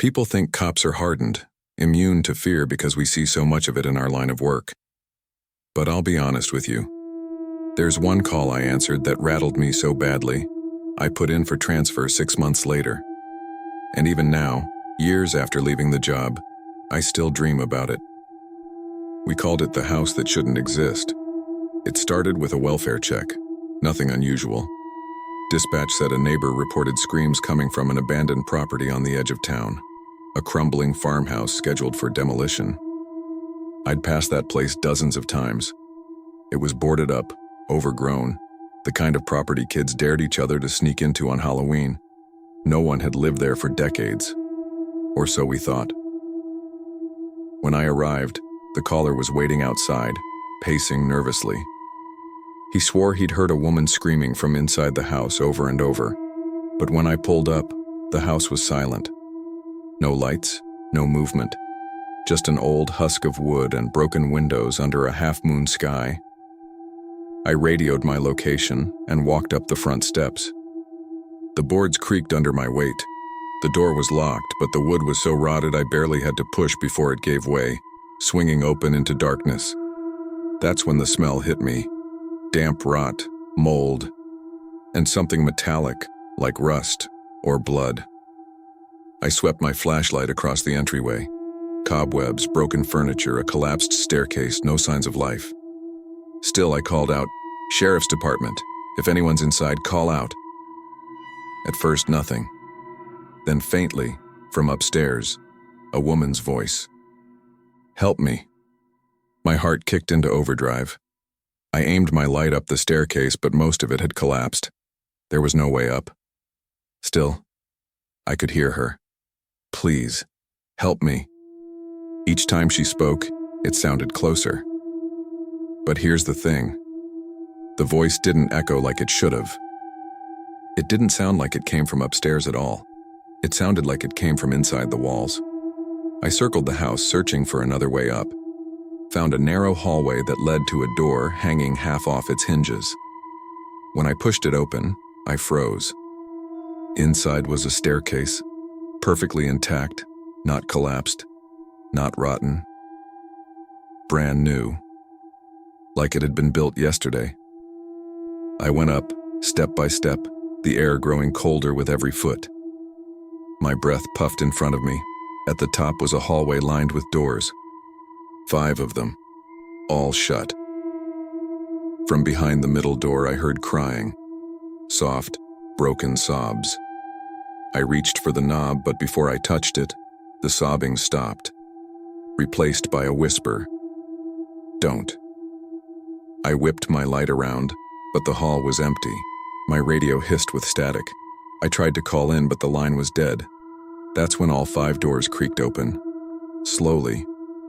People think cops are hardened, immune to fear because we see so much of it in our line of work. But I'll be honest with you. There's one call I answered that rattled me so badly, I put in for transfer 6 months later. And even now, years after leaving the job, I still dream about it. We called it the house that shouldn't exist. It started with a welfare check, nothing unusual. Dispatch said a neighbor reported screams coming from an abandoned property on the edge of town, a crumbling farmhouse scheduled for demolition. I'd passed that place dozens of times. It was boarded up, overgrown, the kind of property kids dared each other to sneak into on Halloween. No one had lived there for decades, or so we thought. When I arrived, the caller was waiting outside, pacing nervously. He swore he'd heard a woman screaming from inside the house over and over, but when I pulled up, the house was silent. No lights, no movement, just an old husk of wood and broken windows under a half-moon sky. I radioed my location and walked up the front steps. The boards creaked under my weight. The door was locked, but the wood was so rotted I barely had to push before it gave way, swinging open into darkness. That's when the smell hit me. Damp rot, mold, and something metallic, like rust or blood. I swept my flashlight across the entryway. Cobwebs, broken furniture, a collapsed staircase, no signs of life. Still, I called out, "Sheriff's Department. If anyone's inside, call out." At first, nothing. Then faintly, from upstairs, a woman's voice. "Help me." My heart kicked into overdrive. I aimed my light up the staircase, but most of it had collapsed. There was no way up. Still, I could hear her. "Please, help me." Each time she spoke, it sounded closer. But here's the thing. The voice didn't echo like it should have. It didn't sound like it came from upstairs at all. It sounded like it came from inside the walls. I circled the house, searching for another way up. Found a narrow hallway that led to a door hanging half off its hinges. When I pushed it open, I froze. Inside was a staircase, perfectly intact, not collapsed, not rotten. Brand new. Like it had been built yesterday. I went up, step by step, the air growing colder with every foot. My breath puffed in front of me. At the top was a hallway lined with doors. 5 of them, all shut. From behind the middle door I heard crying. Soft, broken sobs. I reached for the knob, but before I touched it, the sobbing stopped, replaced by a whisper. "Don't." I whipped my light around, but the hall was empty. My radio hissed with static. I tried to call in, but the line was dead. That's when all 5 doors creaked open. Slowly,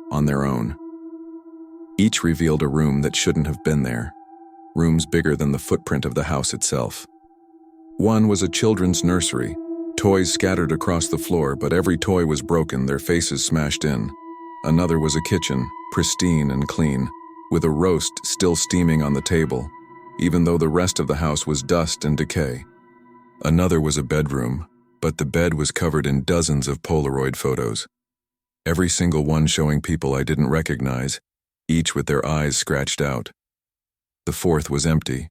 on their own. Each revealed a room that shouldn't have been there. Rooms bigger than the footprint of the house itself. One was a children's nursery. Toys scattered across the floor, but every toy was broken, their faces smashed in. Another was a kitchen, pristine and clean, with a roast still steaming on the table, even though the rest of the house was dust and decay. Another was a bedroom, but the bed was covered in dozens of Polaroid photos. Every single one showing people I didn't recognize, each with their eyes scratched out. The 4th was empty,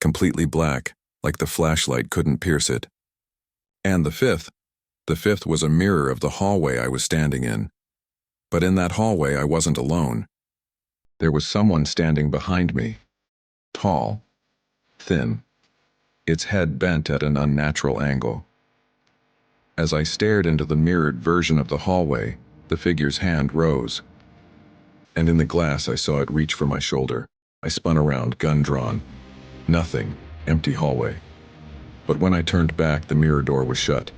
completely black, like the flashlight couldn't pierce it. And the fifth was a mirror of the hallway I was standing in. But in that hallway I wasn't alone. There was someone standing behind me. Tall, thin, its head bent at an unnatural angle. As I stared into the mirrored version of the hallway, the figure's hand rose. And in the glass I saw it reach for my shoulder. I spun around, gun drawn. Nothing, empty hallway. But when I turned back, the mirror door was shut,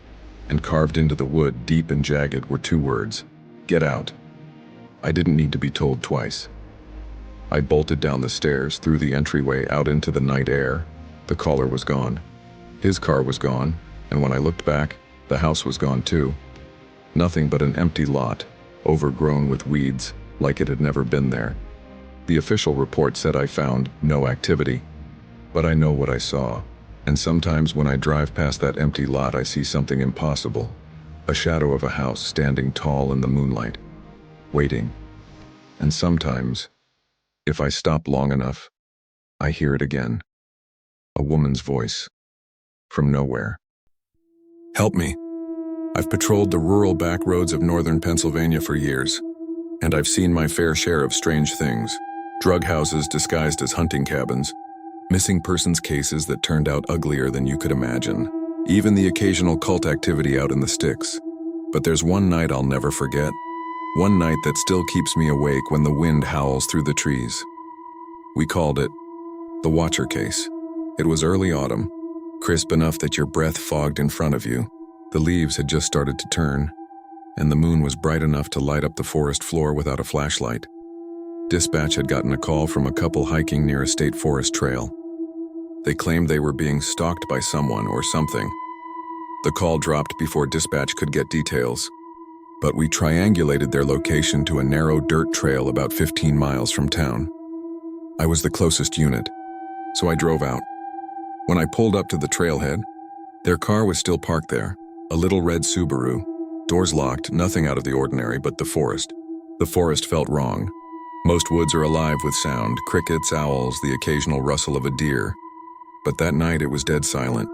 and carved into the wood, deep and jagged, were 2 words: "Get out." I didn't need to be told twice. I bolted down the stairs, through the entryway, out into the night air. The caller was gone. His car was gone, and when I looked back, the house was gone too. Nothing but an empty lot, overgrown with weeds, like it had never been there. The official report said I found no activity. But I know what I saw, and sometimes when I drive past that empty lot I see something impossible. A shadow of a house standing tall in the moonlight, waiting. And sometimes, if I stop long enough, I hear it again. A woman's voice. From nowhere. Help me. I've patrolled the rural back roads of northern Pennsylvania for years, and I've seen my fair share of strange things. Drug houses disguised as hunting cabins, missing persons cases that turned out uglier than you could imagine, even the occasional cult activity out in the sticks. But there's one night I'll never forget. One night that still keeps me awake when the wind howls through the trees. We called it the Watcher Case. It was early autumn, crisp enough that your breath fogged in front of you. The leaves had just started to turn, and the moon was bright enough to light up the forest floor without a flashlight. Dispatch had gotten a call from a couple hiking near a state forest trail. They claimed they were being stalked by someone or something. The call dropped before dispatch could get details, but we triangulated their location to a narrow dirt trail about 15 miles from town. I was the closest unit, so I drove out. When I pulled up to the trailhead, their car was still parked there, a little red Subaru, doors locked, nothing out of the ordinary but the forest. The forest felt wrong. Most woods are alive with sound, crickets, owls, the occasional rustle of a deer. But that night it was dead silent.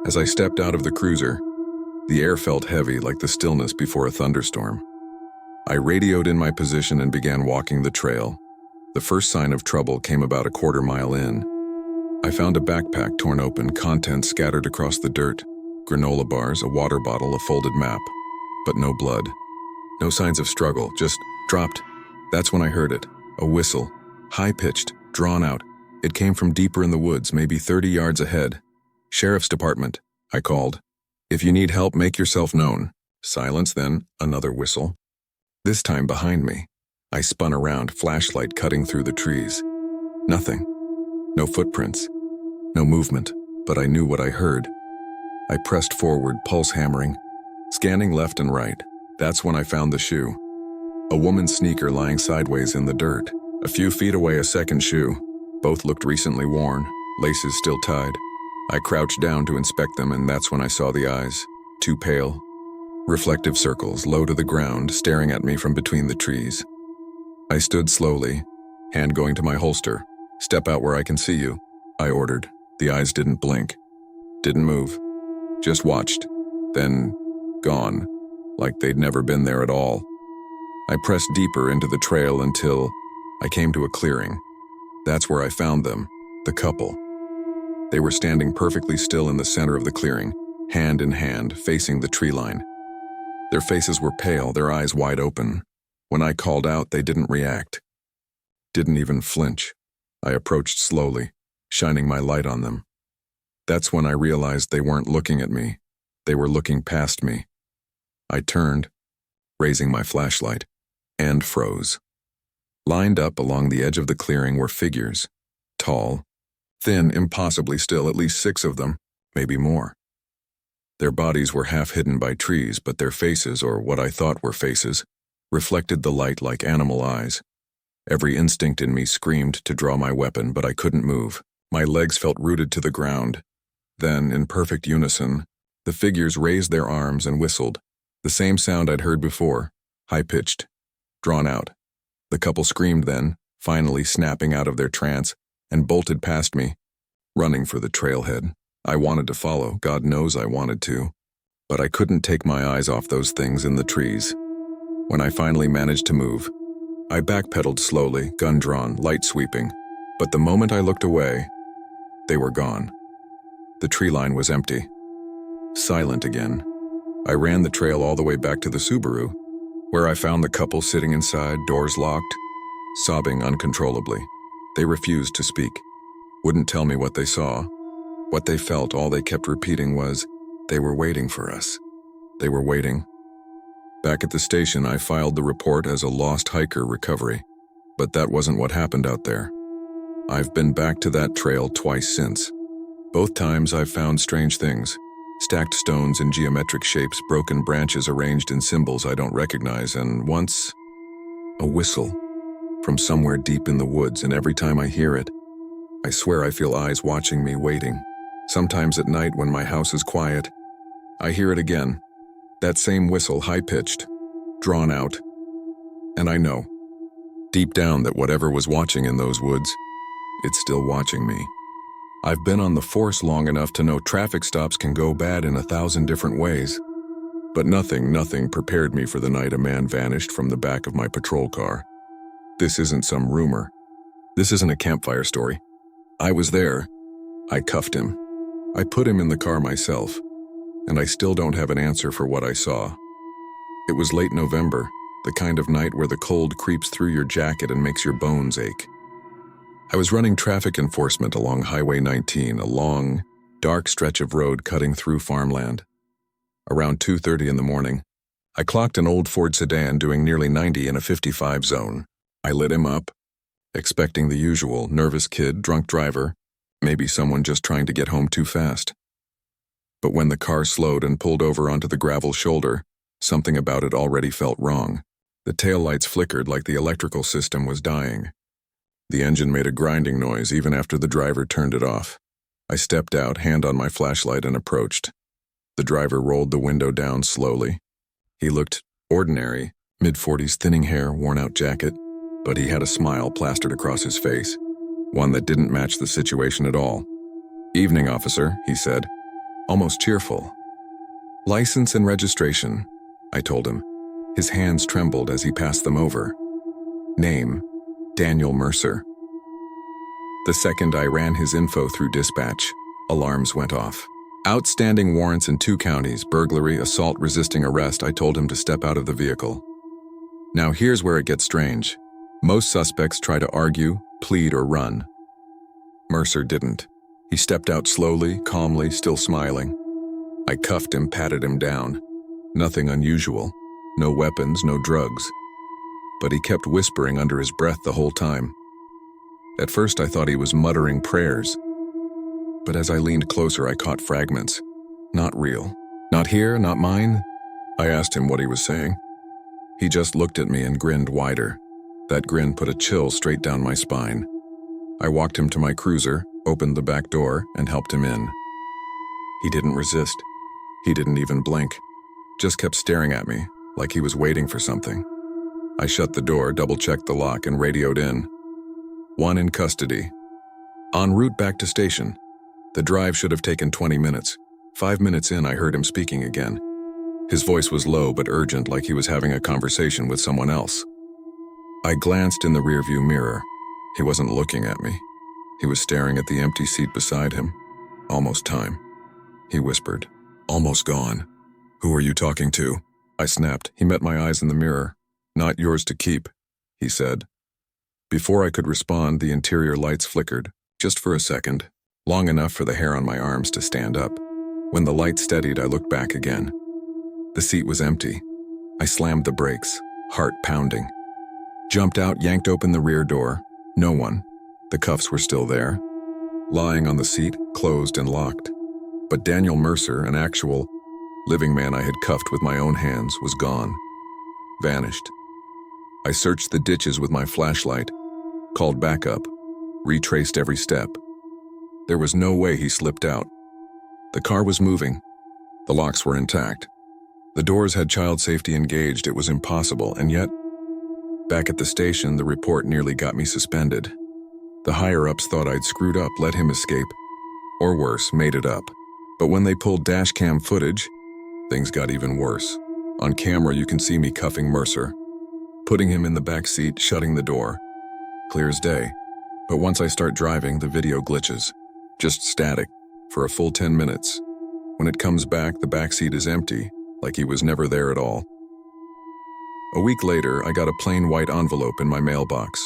As I stepped out of the cruiser, the air felt heavy like the stillness before a thunderstorm. I radioed in my position and began walking the trail. The first sign of trouble came about a quarter-mile in. I found a backpack torn open, contents scattered across the dirt, granola bars, a water bottle, a folded map. But no blood. No signs of struggle, just dropped. That's when I heard it, a whistle, high-pitched, drawn out. It came from deeper in the woods, maybe 30 yards ahead. Sheriff's Department, I called. If you need help, make yourself known. Silence, then another whistle. This time behind me. I spun around, flashlight cutting through the trees. Nothing. No footprints. No movement, but I knew what I heard. I pressed forward, pulse hammering, scanning left and right. That's when I found the shoe. A woman's sneaker lying sideways in the dirt. A few feet away, a second shoe. Both looked recently worn, laces still tied. I crouched down to inspect them, and that's when I saw the eyes. Too pale. Reflective circles, low to the ground, staring at me from between the trees. I stood slowly, hand going to my holster. Step out where I can see you, I ordered. The eyes didn't blink. Didn't move. Just watched. Then, gone. Like they'd never been there at all. I pressed deeper into the trail until I came to a clearing. That's where I found them, the couple. They were standing perfectly still in the center of the clearing, hand in hand, facing the tree line. Their faces were pale, their eyes wide open. When I called out, they didn't react. Didn't even flinch. I approached slowly, shining my light on them. That's when I realized they weren't looking at me. They were looking past me. I turned, raising my flashlight, and froze. Lined up along the edge of the clearing were figures, tall, thin, impossibly still, at least 6 of them, maybe more. Their bodies were half hidden by trees, but their faces, or what I thought were faces, reflected the light like animal eyes. Every instinct in me screamed to draw my weapon, but I couldn't move. My legs felt rooted to the ground. Then, in perfect unison, the figures raised their arms and whistled. The same sound I'd heard before, high-pitched, drawn out. The couple screamed then, finally snapping out of their trance, and bolted past me, running for the trailhead. I wanted to follow, God knows I wanted to, but I couldn't take my eyes off those things in the trees. When I finally managed to move, I backpedaled slowly, gun drawn, light sweeping, but the moment I looked away, they were gone. The tree line was empty. Silent again. I ran the trail all the way back to the Subaru, where I found the couple sitting inside, doors locked, sobbing uncontrollably. They refused to speak, wouldn't tell me what they saw, what they felt. All they kept repeating was, they were waiting for us. They were waiting. Back at the station, I filed the report as a lost hiker recovery, but that wasn't what happened out there. I've been back to that trail twice since. Both times I've found strange things. Stacked stones in geometric shapes, broken branches arranged in symbols I don't recognize, and once, a whistle from somewhere deep in the woods, and every time I hear it, I swear I feel eyes watching me, waiting. Sometimes at night when my house is quiet, I hear it again, That same whistle, high-pitched, drawn out. And I know, deep down, that whatever was watching in those woods, it's still watching me. I've been on the force long enough to know traffic stops can go bad in 1,000 different ways. But nothing prepared me for the night a man vanished from the back of my patrol car. This isn't some rumor. This isn't a campfire story. I was there. I cuffed him. I put him in the car myself. And I still don't have an answer for what I saw. It was late November, the kind of night where the cold creeps through your jacket and makes your bones ache. I was running traffic enforcement along Highway 19, a long, dark stretch of road cutting through farmland. Around 2:30 in the morning, I clocked an old Ford sedan doing nearly 90 in a 55 zone. I lit him up, expecting the usual nervous kid, drunk driver, maybe someone just trying to get home too fast. But when the car slowed and pulled over onto the gravel shoulder, something about it already felt wrong. The taillights flickered like the electrical system was dying. The engine made a grinding noise even after the driver turned it off. I stepped out, hand on my flashlight, and approached. The driver rolled the window down slowly. He looked ordinary, mid-40s, thinning hair, worn-out jacket, but he had a smile plastered across his face, one that didn't match the situation at all. "Evening, officer," he said, almost cheerful. "License and registration," I told him. His hands trembled as he passed them over. "Name, Daniel Mercer." The second I ran his info through dispatch, alarms went off. Outstanding warrants in 2 counties, burglary, assault, resisting arrest. I told him to step out of the vehicle. Now here's where it gets strange. Most suspects try to argue, plead, or run. Mercer didn't. He stepped out slowly, calmly, still smiling. I cuffed him, patted him down. Nothing unusual. No weapons, no drugs. But he kept whispering under his breath the whole time. At first I thought he was muttering prayers. But as I leaned closer, I caught fragments. Not real. "Not here, not mine?" I asked him what he was saying. He just looked at me and grinned wider. That grin put a chill straight down my spine. I walked him to my cruiser, opened the back door, and helped him in. He didn't resist. He didn't even blink. Just kept staring at me, like he was waiting for something. I shut the door, double-checked the lock, and radioed in. "One in custody. En route back to station." The drive should have taken 20 minutes. 5 minutes in, I heard him speaking again. His voice was low but urgent, like he was having a conversation with someone else. I glanced in the rearview mirror. He wasn't looking at me. He was staring at the empty seat beside him. "Almost time," he whispered. "Almost gone." "Who are you talking to?" I snapped. He met my eyes in the mirror. "Not yours to keep," he said. Before I could respond, the interior lights flickered, just for a second, long enough for the hair on my arms to stand up. When the light steadied, I looked back again. The seat was empty. I slammed the brakes, heart pounding. Jumped out, yanked open the rear door. No one. The cuffs were still there, lying on the seat, closed and locked. But Daniel Mercer, an actual, living man I had cuffed with my own hands, was gone. Vanished. I searched the ditches with my flashlight, called backup, retraced every step. There was no way he slipped out. The car was moving. The locks were intact. The doors had child safety engaged. It was impossible, and yet, back at the station, the report nearly got me suspended. The higher-ups thought I'd screwed up, let him escape. Or worse, made it up. But when they pulled dash cam footage, things got even worse. On camera, you can see me cuffing Mercer, putting him in the back seat, shutting the door. Clear as day. But once I start driving, the video glitches. Just static, for a full 10 minutes. When it comes back, the back seat is empty, like he was never there at all. A week later, I got a plain white envelope in my mailbox.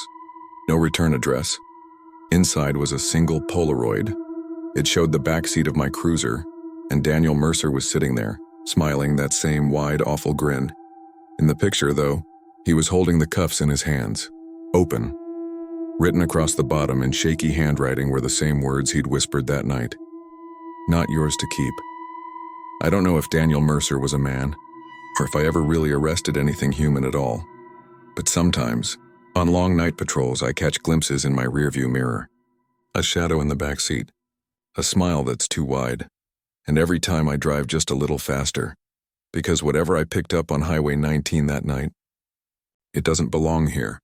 No return address. Inside was a single Polaroid. It showed the back seat of my cruiser, and Daniel Mercer was sitting there, smiling that same wide, awful grin. In the picture, though, he was holding the cuffs in his hands, open. Written across the bottom in shaky handwriting were the same words he'd whispered that night. "Not yours to keep." I don't know if Daniel Mercer was a man, or if I ever really arrested anything human at all. But sometimes, on long night patrols, I catch glimpses in my rearview mirror. A shadow in the back seat, a smile that's too wide, and every time I drive just a little faster, because whatever I picked up on Highway 19 that night, it doesn't belong here.